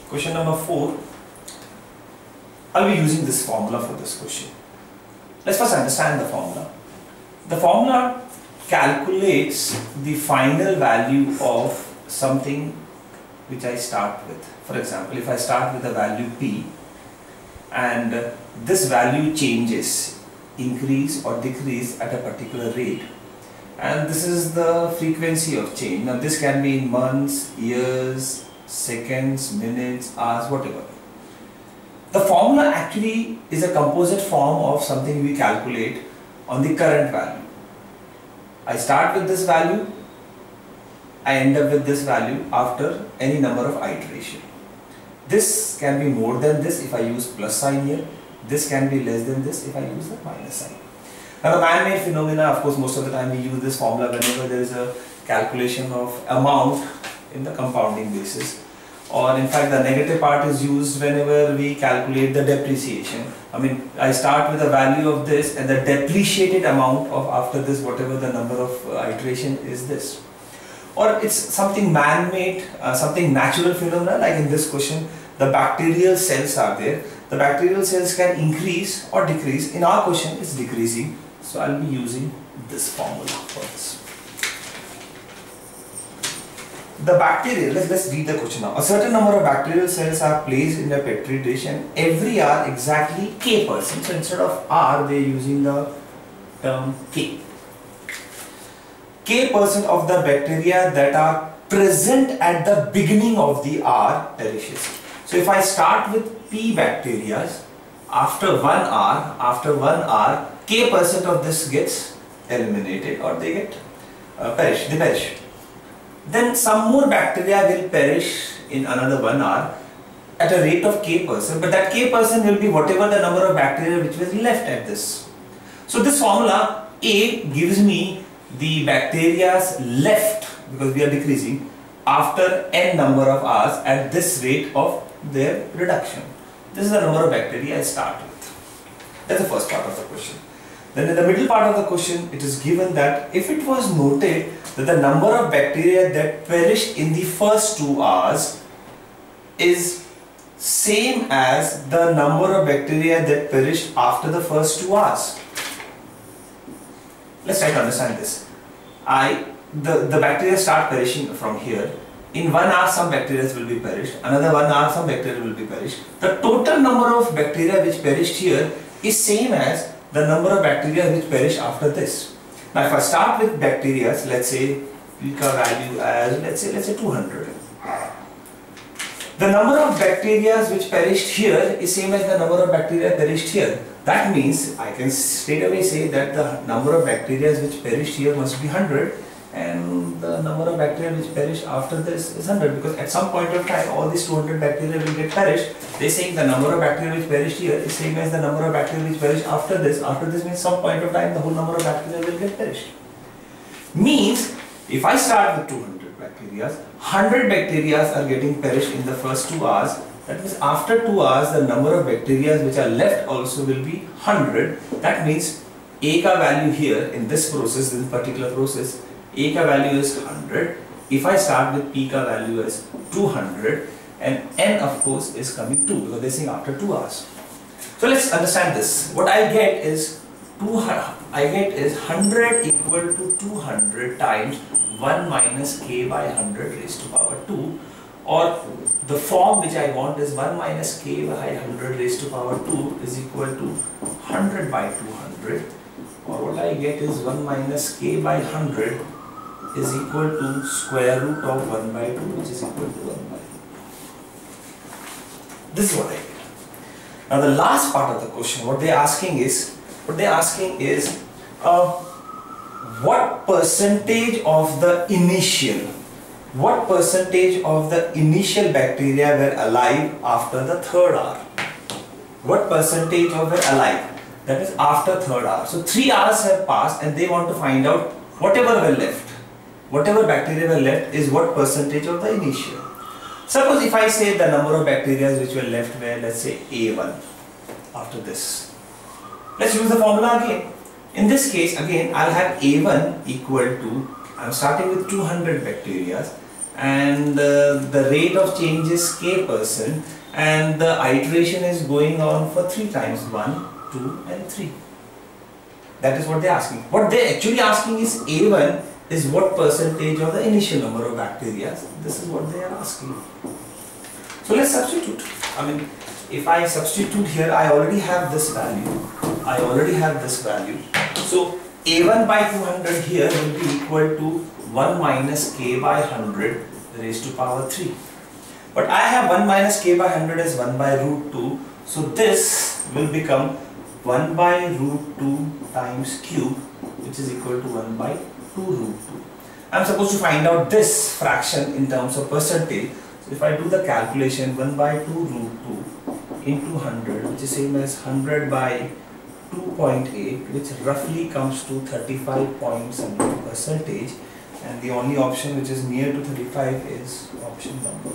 Question number 4. I'll be using this formula for this question. Let's first understand the formula. The formula calculates the final value of something which I start with. For example, if I start with a value p and this value changes, increase or decrease at a particular rate, and this is the frequency of change. Now this can be in months, years, seconds, minutes, hours, whatever. The formula actually is a composite form of something we calculate on the current value. I start with this value, I end up with this value after any number of iteration. This can be more than this if I use plus sign here. This can be less than this if I use the minus sign. Now the man-made phenomena, of course, most of the time we use this formula whenever there is a calculation of amount in the compounding basis. Or in fact the negative part is used whenever we calculate the depreciation. I mean, I start with a value of this and the depreciated amount of after this, whatever the number of iteration is this. Or it's something man-made, something natural phenomena, like in this question, the bacterial cells are there. The bacterial cells can increase or decrease. In our question, it's decreasing. So I'll be using this formula for this. The bacteria, let's read the question now. A certain number of bacterial cells are placed in a petri dish and every hour exactly k%. So instead of R, they are using the term K. K% of the bacteria that are present at the beginning of the hour perishes. So if I start with P bacteria, after 1 hour, K% of this gets eliminated or they get perish. Then some more bacteria will perish in another 1 hour at a rate of K%, but that K% will be whatever the number of bacteria which was left at this. So this formula A gives me the bacteria's left, because we are decreasing, after n number of hours at this rate of their reduction. This is the number of bacteria I start with. That's the first part of the question. Then in the middle part of the question, it is given that if it was noted that the number of bacteria that perished in the first 2 hours is same as the number of bacteria that perished after the first 2 hours. Let's try to understand this. The bacteria start perishing from here. In 1 hour some bacteria will be perished, another 1 hour some bacteria will be perished. The total number of bacteria which perished here is same as the number of bacteria which perish after this. Now if I start with bacteria, let's say pica value as let's say 200. The number of bacteria which perished here is same as the number of bacteria perished here. That means I can straight away say that the number of bacteria which perished here must be 100 and the number of bacteria which perished after this is 100, because at some point of time all these 200 bacteria will get perished. They are saying the number of bacteria which perished here is same as the number of bacteria which perished after this. After this means some point of time the whole number of bacteria will get perished. Means if I start with 200 bacteria, 100 bacteria are getting perished in the first 2 hours. That means after 2 hours the number of bacteria which are left also will be 100. That means A ka value here in this process, in this particular process, A ka value is 100. If I start with P ka value as 200 and N of course is coming 2, because they are saying after 2 hours. So let's understand this. What I get is 100 equal to 200 times 1 minus k by 100 raised to power 2, or the form which I want is 1 minus k by 100 raised to power 2 is equal to 100 by 200, or what I get is 1 minus k by 100 is equal to square root of 1 by 2, which is equal to 1 by 2. This is what I get. Now the last part of the question, what they are asking is what percentage of the initial bacteria were alive after the 3rd hour? What percentage of were alive? That is after 3rd hour. So 3 hours have passed and they want to find out whatever were left. Whatever bacteria were left is what percentage of the initial. Suppose if I say the number of bacteria which were left were, let's say A1 after this. Let's use the formula again. In this case again I'll have A1 equal to, I'm starting with 200 bacteria and the rate of change is k%, and the iteration is going on for 3 times, 1, 2 and 3. That is what they are asking. What they are actually asking is A1 is what percentage of the initial number of bacteria. This is what they are asking. So let's substitute. I mean, if I substitute here, I already have this value. So A1 by 200 here will be equal to 1 minus k by 100 raised to power 3. But I have 1 minus k by 100 as 1 by root 2. So this will become 1 by root 2 times cube, which is equal to 1 by 2 root 2. I am supposed to find out this fraction in terms of percentage. So if I do the calculation, 1 by 2 root 2 into 100, which is same as 100 by 2.8, which roughly comes to 35 point something percentage, and the only option which is near to 35 is option number